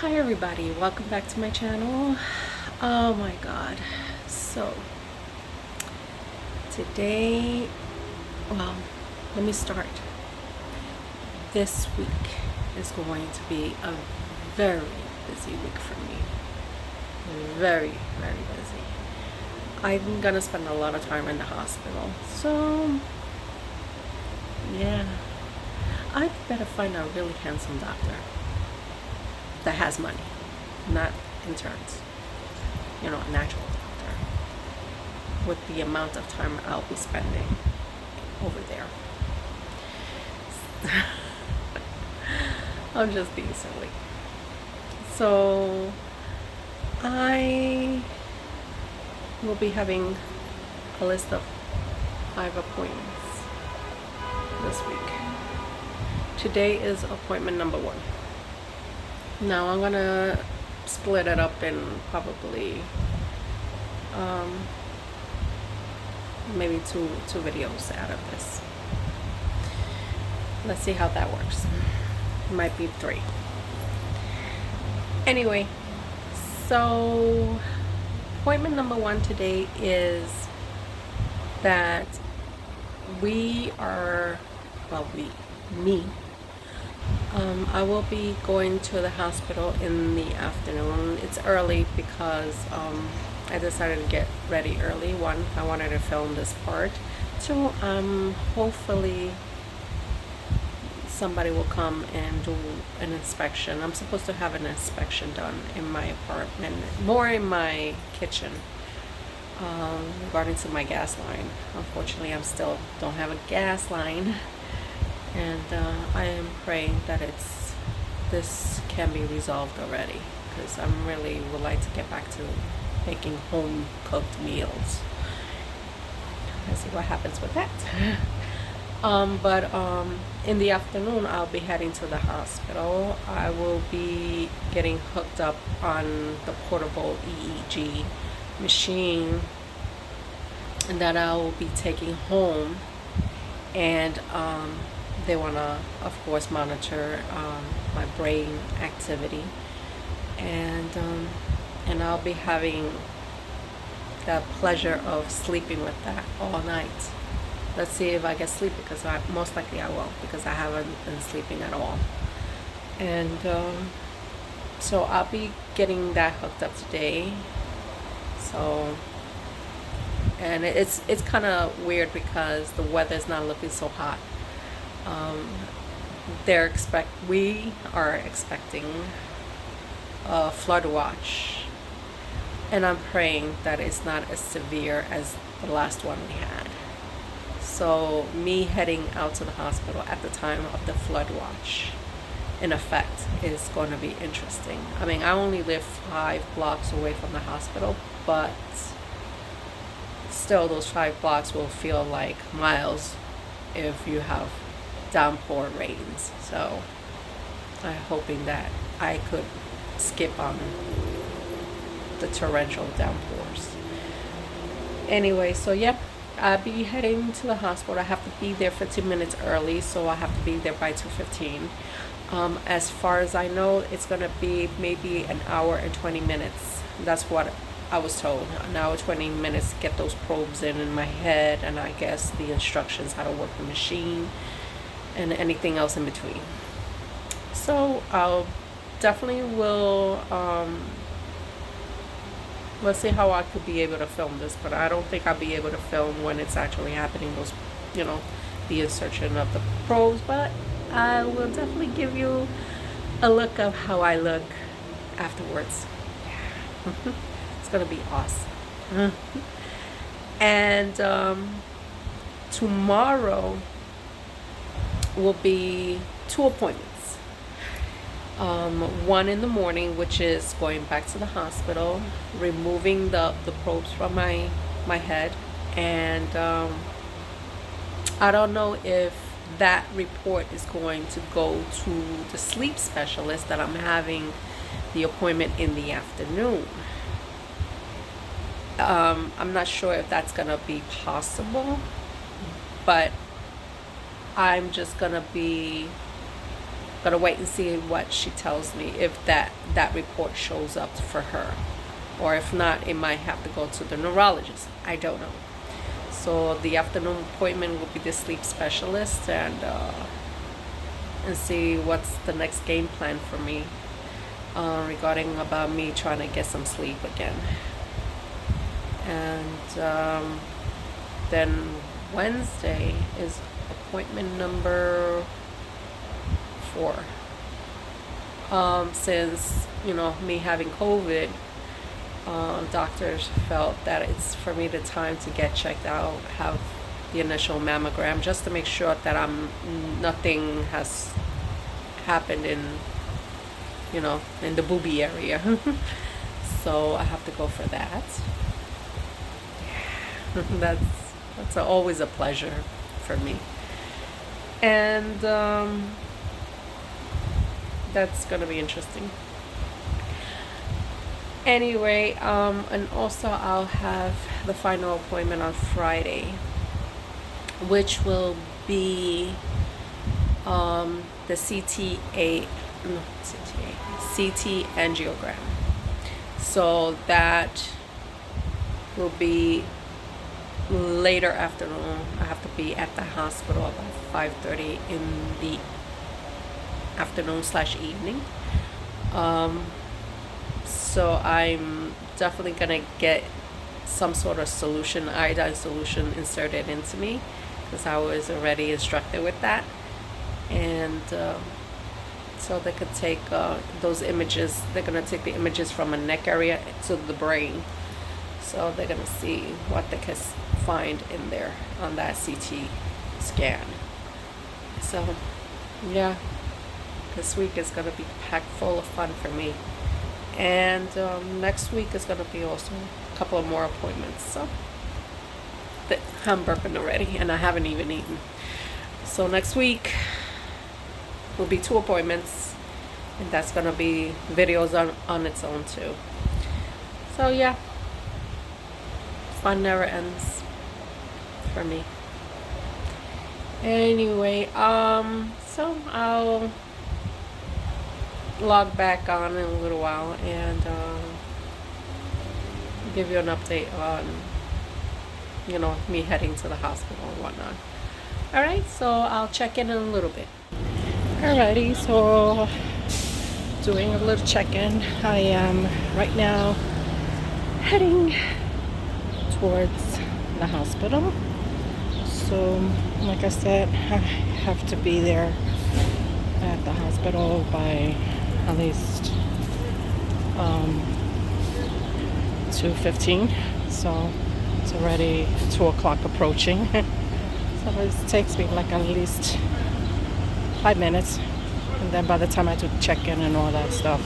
Hi everybody, welcome back to my channel. Oh my god. So today, well, let me start. This week is going to be a very busy week for me. Very, very busy. I'm gonna spend a lot of time in the hospital. So yeah, I better find a really handsome doctor that has money, not insurance, an actual doctor, with the amount of time I'll be spending over there. I'm just being silly. So I will be having a list of 5 appointments this week. Today is appointment number 1. Now I'm gonna split it up in probably maybe two videos out of this. Let's see how that works. It might be 3. Anyway, so appointment number 1 today is that I will be going to the hospital in the afternoon. It's early because I decided to get ready early. 1, I wanted to film this part. 2, hopefully somebody will come and do an inspection. I'm supposed to have an inspection done in my apartment, more in my kitchen, regarding to my gas line. Unfortunately, I still don't have a gas line. And I am praying that this can be resolved already, because I really would like to get back to making home cooked meals. Let's see what happens with that. But in the afternoon I'll be heading to the hospital. I will be getting hooked up on the portable EEG machine that I will be taking home, and they want to, of course, monitor my brain activity, and I'll be having the pleasure of sleeping with that all night. Let's see if I get sleep, because most likely I will, because I haven't been sleeping at all. And so I'll be getting that hooked up today. So, and it's kind of weird because the weather's not looking so hot. We are expecting a flood watch, and I'm praying that it's not as severe as the last one we had. So me heading out to the hospital at the time of the flood watch in effect is going to be interesting. I mean, I only live 5 blocks away from the hospital, but still those 5 blocks will feel like miles if you have downpour rains. So I'm hoping that I could skip on the torrential downpours. Anyway, so yep, I'll be heading to the hospital. I have to be there 15 minutes early, so I have to be there by 2:15. As far as I know, it's gonna be maybe an hour and 20 minutes. That's what I was told. An hour 20 minutes to get those probes in my head, and I guess the instructions how to work the machine and anything else in between. So I'll definitely will let's see how I could be able to film this, but I don't think I'll be able to film when it's actually happening, those the insertion of the probes. But I will definitely give you a look of how I look afterwards. It's gonna be awesome. And tomorrow will be 2 appointments. 1 in the morning, which is going back to the hospital, removing the probes from my head, and I don't know if that report is going to go to the sleep specialist that I'm having the appointment in the afternoon. I'm not sure if that's gonna be possible, but I'm just gonna be Gotta wait and see what she tells me, if that report shows up for her, or if not, it might have to go to the neurologist. I don't know. So the afternoon appointment will be the sleep specialist, and see what's the next game plan for me regarding about me trying to get some sleep again. And then Wednesday is appointment number 4. Since me having COVID, doctors felt that it's for me the time to get checked out, have the initial mammogram, just to make sure that nothing has happened in the boobie area. So I have to go for that. That's always a pleasure for me. And that's gonna be interesting. Anyway, and also I'll have the final appointment on Friday, which will be the CT angiogram. So that will be later afternoon. I have to be at the hospital about 5:30 in the afternoon/evening. So I'm definitely gonna get some sort of solution, iodine solution, inserted into me, because I was already instructed with that. And so they could take those images. They're gonna take the images from a neck area to the brain. So they're gonna see what they can find in there on that CT scan. So yeah, this week is gonna be packed full of fun for me. And next week is gonna be also a couple of more appointments. So I'm burping already, and I haven't even eaten. So next week will be 2 appointments, and that's gonna be videos on its own too. So yeah, fun never ends for me. Anyway, so I'll log back on in a little while and give you an update on me heading to the hospital and whatnot. Alright, so I'll check in a little bit. Alrighty, so doing a little check-in. I am right now heading towards the hospital. So like I said, I have to be there at the hospital by at least 2:15. So it's already 2 o'clock approaching. So it takes me like at least 5 minutes, and then by the time I do check-in and all that stuff.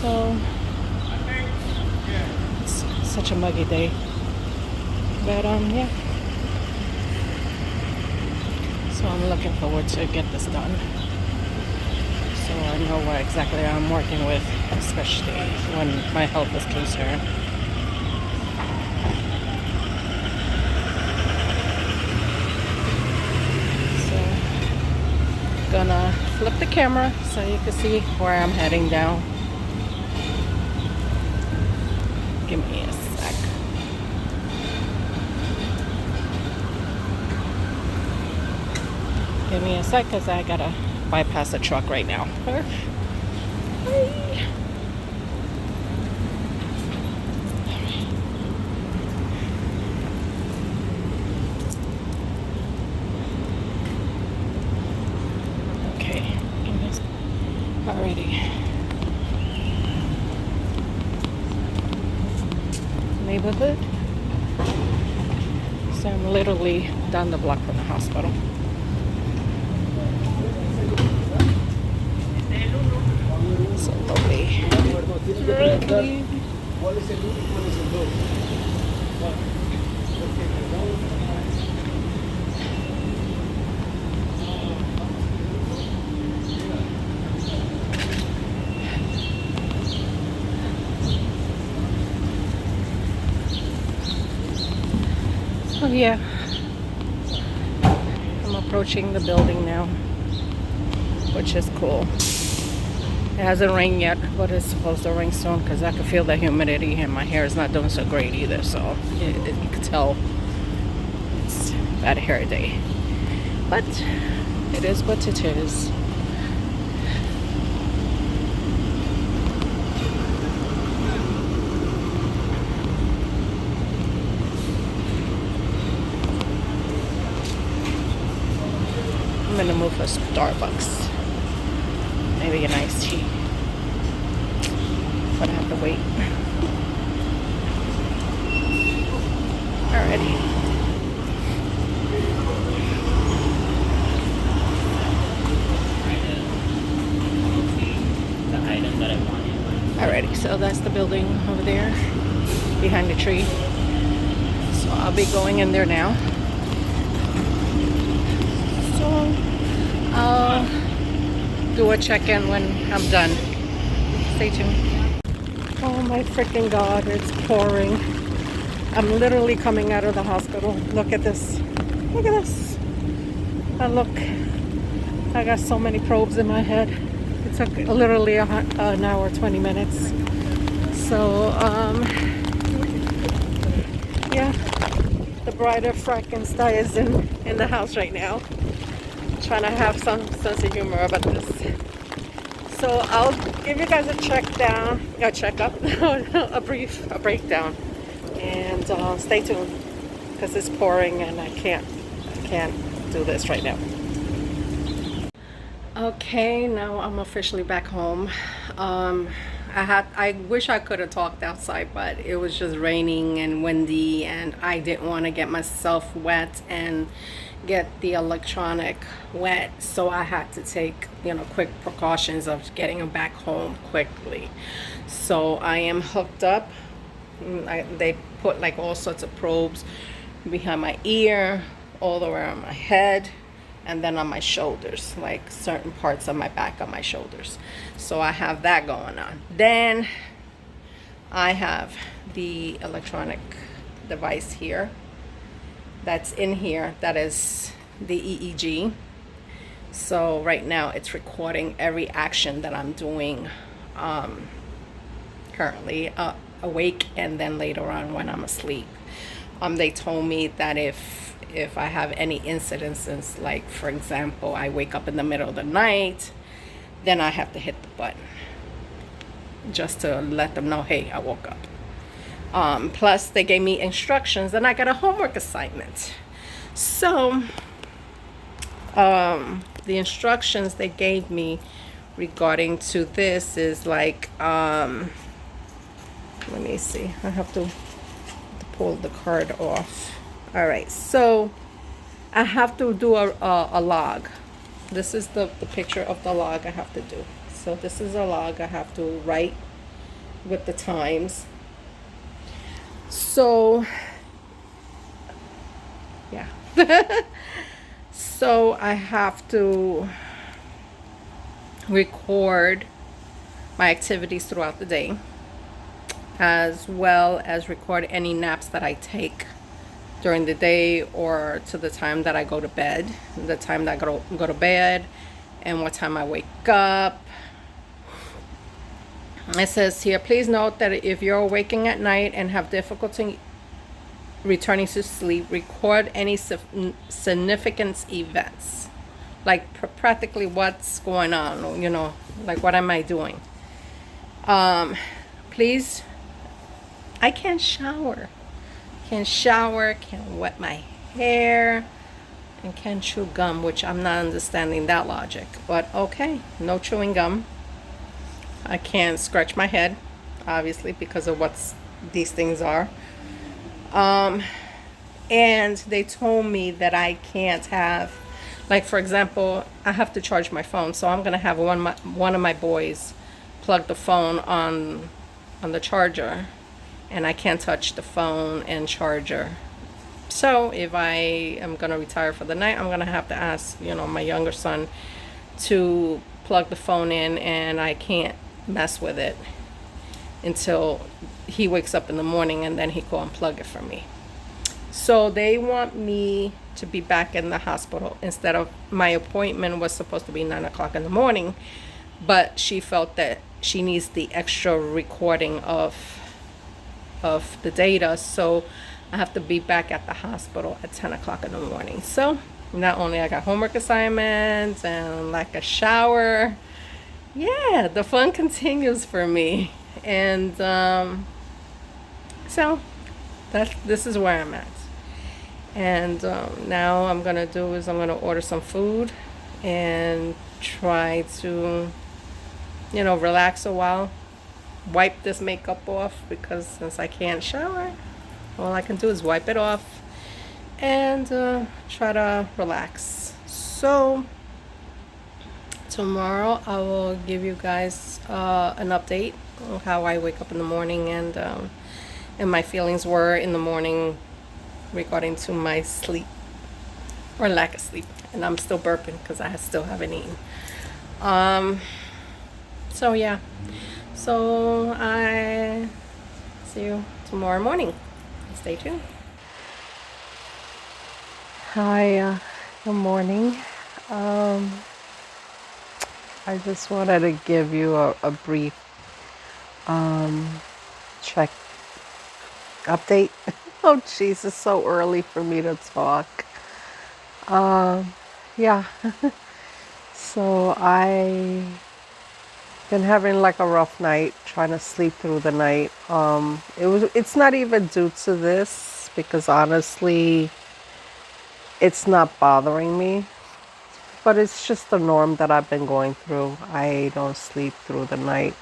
So it's such a muggy day, but yeah. So I'm looking forward to get this done, so I know what exactly I'm working with, especially when my health is concerned. Gonna flip the camera so you can see where I'm heading down. Give me a sec. Give me a sec, because I gotta bypass a truck right now. Alrighty. Neighborhood. So I'm literally down the block from the hospital. So lovely. Lovely. Oh yeah, I'm approaching the building now. which is cool. It hasn't rained yet, but it's supposed to rain soon because I can feel the humidity and my hair is not doing so great either. So you can tell it's a bad hair day. But it is what it is. I'm gonna move for Starbucks. Maybe an iced tea. But I have to wait. Alrighty. Alrighty, so that's the building over there behind the tree. So I'll be going in there now. So I'll do a check-in when I'm done. Stay tuned. Oh my freaking God, it's pouring. I'm literally coming out of the hospital. Look at this. Look at this. And look, I got so many probes in my head. It took literally an hour, 20 minutes. So, yeah, the bride of Frankenstein is in the house right now. Trying to have some sense of humor about this. So I'll give you guys a checkup, a breakdown, and stay tuned because it's pouring and I can't do this right now. Okay, now I'm officially back home. I wish I could have talked outside, but it was just raining and windy, and I didn't want to get myself wet and get the electronic wet, so I had to take, quick precautions of getting them back home quickly. So I am hooked up. They put like all sorts of probes behind my ear, all the way around my head, and then on my shoulders, like certain parts of my back on my shoulders. So I have that going on. Then I have the electronic device here that's in here, that is the EEG. So right now it's recording every action that I'm doing currently awake, and then later on when I'm asleep. They told me that if I have any incidences, like for example I wake up in the middle of the night, then I have to hit the button just to let them know, hey, I woke up. Plus they gave me instructions and I got a homework assignment. So the instructions they gave me regarding to this is like, let me see, I have to pull the card off. All right, so I have to do a log. This is the picture of the log I have to do. So this is a log I have to write with the times. So yeah. So I have to record my activities throughout the day, as well as record any naps that I take during the day, or to the time that I go to bed, the time that I go to bed, and what time I wake up. It says here, please note that if you're waking at night and have difficulty returning to sleep, record any significant events, like practically what's going on, like what am I doing. Please, I can't shower, can't wet my hair, and can't chew gum, which I'm not understanding that logic, but okay, no chewing gum. I can't scratch my head, obviously, because of what these things are. And they told me that I can't have, like for example, I have to charge my phone, so I'm gonna have one of my boys plug the phone on the charger, and I can't touch the phone and charger. So if I am gonna retire for the night, I'm gonna have to ask, my younger son to plug the phone in, and I can't mess with it until he wakes up in the morning, and then he go unplug it for me. So they want me to be back in the hospital instead of my appointment was supposed to be 9 o'clock in the morning, but she felt that she needs the extra recording of the data, so I have to be back at the hospital at 10 o'clock in the morning. So not only I got homework assignments and like a shower, yeah, the fun continues for me. And so this is where I'm at. And now I'm gonna do is I'm gonna order some food and try to, relax a while, wipe this makeup off, because since I can't shower, all I can do is wipe it off and try to relax. So tomorrow I will give you guys an update on how I wake up in the morning and my feelings were in the morning regarding to my sleep or lack of sleep. And I'm still burping because I still haven't eaten. So yeah, so I see you tomorrow morning. Stay tuned. Hi, good morning. I just wanted to give you a brief check update. Oh jeez, it's so early for me to talk. Yeah. So I been having like a rough night trying to sleep through the night. It's not even due to this, because honestly it's not bothering me, but it's just the norm that I've been going through. I don't sleep through the night.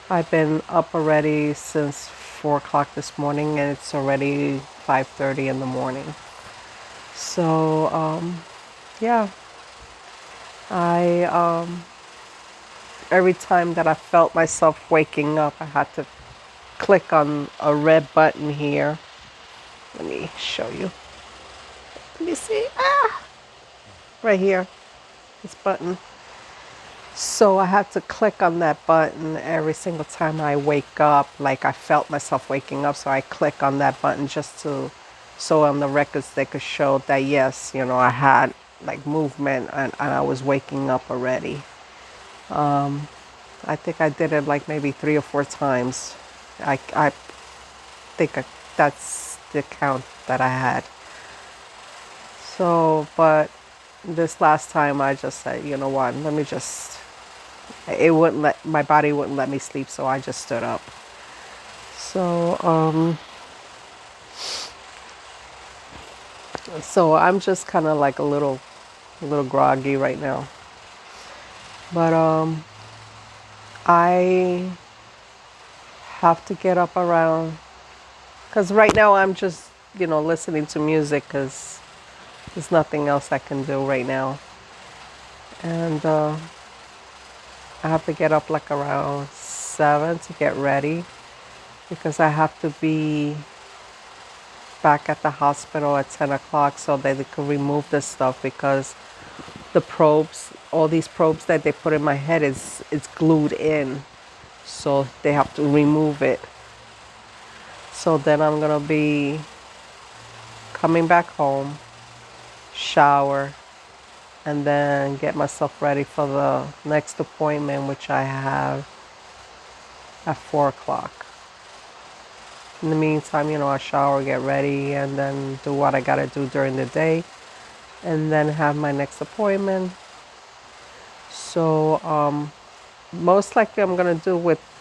I've been up already since 4 o'clock this morning, and it's already 5:30 in the morning. So yeah, I every time that I felt myself waking up, I had to click on a red button here. Let me show you. Let me see. Right here, this button. So I had to click on that button every single time I wake up. Like I felt myself waking up, so I click on that button just so on the records they could show that yes, I had like movement and I was waking up already. I think I did it like maybe 3 or 4 times. I think that's the count that I had. So, but this last time I just said, you know what, my body wouldn't let me sleep, so I just stood up. So, so I'm just kind of like a little groggy right now. But I have to get up around, because right now I'm just, listening to music, because there's nothing else I can do right now. And I have to get up like around 7 to get ready, because I have to be back at the hospital at 10 o'clock so that they can remove this stuff, because the probes, all these probes that they put in my head it's glued in, so they have to remove it. So then I'm gonna be coming back home, shower, and then get myself ready for the next appointment, which I have at 4 o'clock. In the meantime, I shower, get ready, and then do what I gotta do during the day, and then have my next appointment. So most likely I'm gonna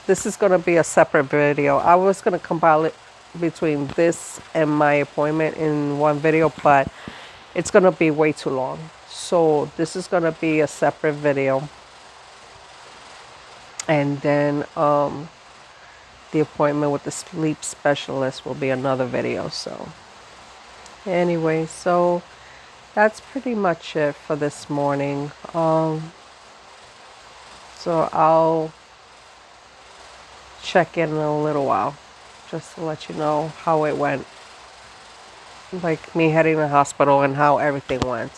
this is gonna be a separate video. I was gonna compile it between this and my appointment in one video, but it's gonna be way too long. So this is gonna be a separate video, and then the appointment with the sleep specialist will be another video. So anyway, so that's pretty much it for this morning. So I'll check in a little while just to let you know how it went, like me heading to the hospital and how everything went.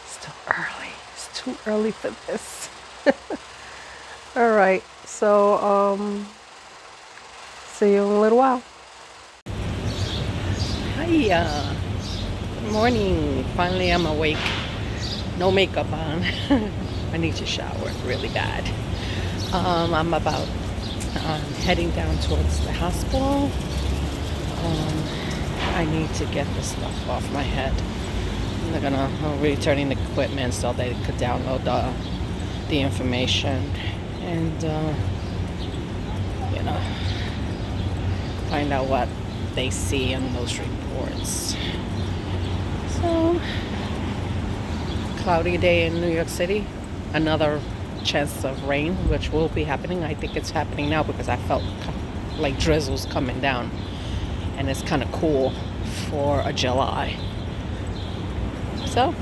It's too early. It's too early for this. All right, so see you in a little while. Hiya. Morning. Finally, I'm awake. No makeup on. I need to shower really bad. I'm about heading down towards the hospital. I need to get this stuff off my head. They're gonna returning the equipment so they could download the information and find out what they see in those reports. So, cloudy day in New York City. Another chance of rain, which will be happening. I think it's happening now because I felt like drizzles coming down. And it's kind of cool for a July. So,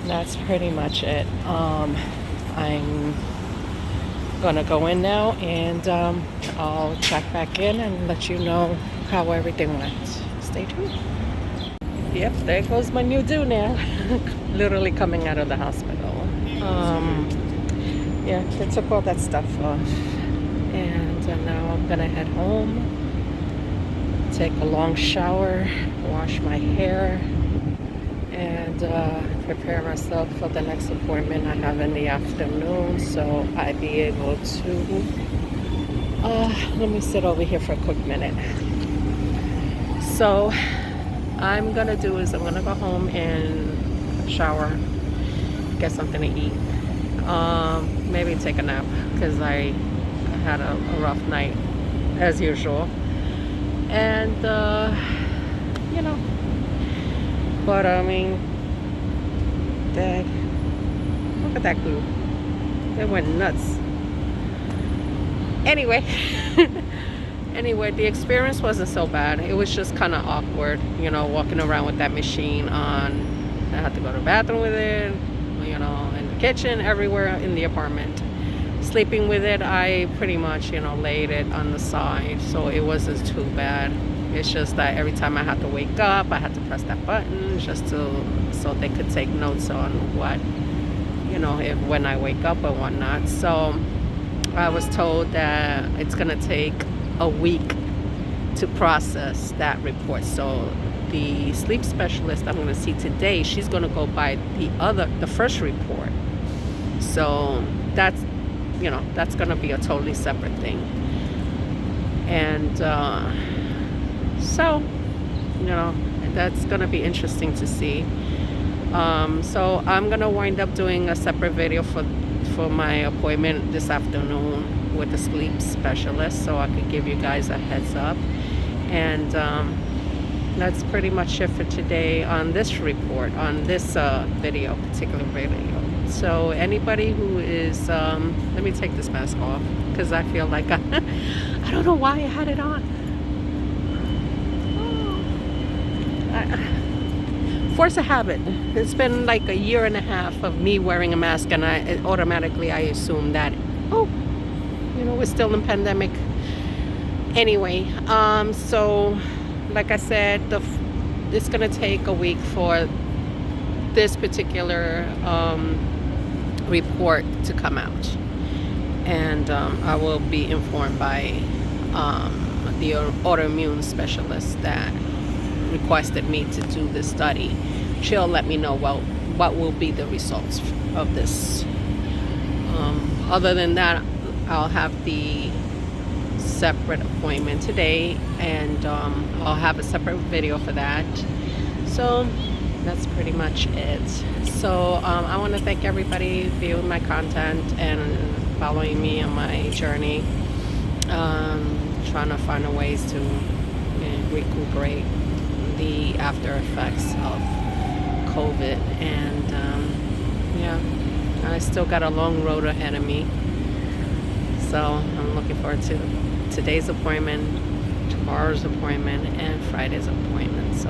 that's pretty much it. I'm gonna go in now and I'll check back in and let you know how everything went. Stay tuned. Yep, there goes my new do now. Literally coming out of the hospital. Yeah, they took all that stuff off. And now I'm gonna head home, take a long shower, wash my hair, and prepare myself for the next appointment I have in the afternoon, so I'd be able to let me sit over here for a quick minute. So I'm gonna do is I'm gonna go home and shower, get something to eat, maybe take a nap because I had a rough night as usual, and but I mean, look at that glue. It went nuts. Anyway, the experience wasn't so bad. It was just kind of awkward, walking around with that machine on. I had to go to the bathroom with it, in the kitchen, everywhere in the apartment. Sleeping with it, I pretty much, laid it on the side, so it wasn't too bad. It's just that every time I had to wake up, I had to press that button just so they could take notes on what, when I wake up or whatnot. So I was told that it's gonna take a week to process that report. So the sleep specialist I'm gonna see today, she's gonna go by the first report. So that's gonna be a totally separate thing. And so that's gonna be interesting to see. So I'm gonna wind up doing a separate video for my appointment this afternoon with the sleep specialist, so I could give you guys a heads up. And that's pretty much it for today on this report, on this particular video. So anybody who is let me take this mask off because I feel like I don't know why I had it on. Force a habit. It's been like a year and a half of me wearing a mask, and I assume that we're still in pandemic. Anyway, so like I said, it's gonna take a week for this particular report to come out, and I will be informed by the autoimmune specialist that requested me to do this study. She'll let me know what will be the results of this. Other than that, I'll have the separate appointment today, and I'll have a separate video for that. So that's pretty much it. So I want to thank everybody viewing my content and following me on my journey, trying to find ways to recuperate the after effects of COVID. And I still got a long road ahead of me, so I'm looking forward to today's appointment, tomorrow's appointment, and Friday's appointment. So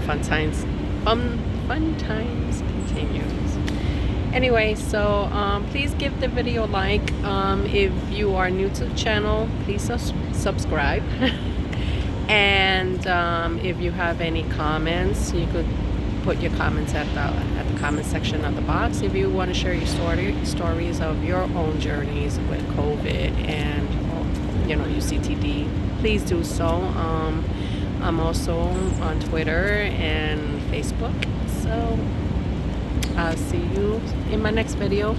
fun times continues. Anyway, so please give the video a like. If you are new to the channel, please subscribe. And if you have any comments, you could put your comments at the comment section of the box. If you want to share your stories of your own journeys with COVID and UCTD, please do so. I'm also on Twitter and Facebook. So I'll see you in my next video.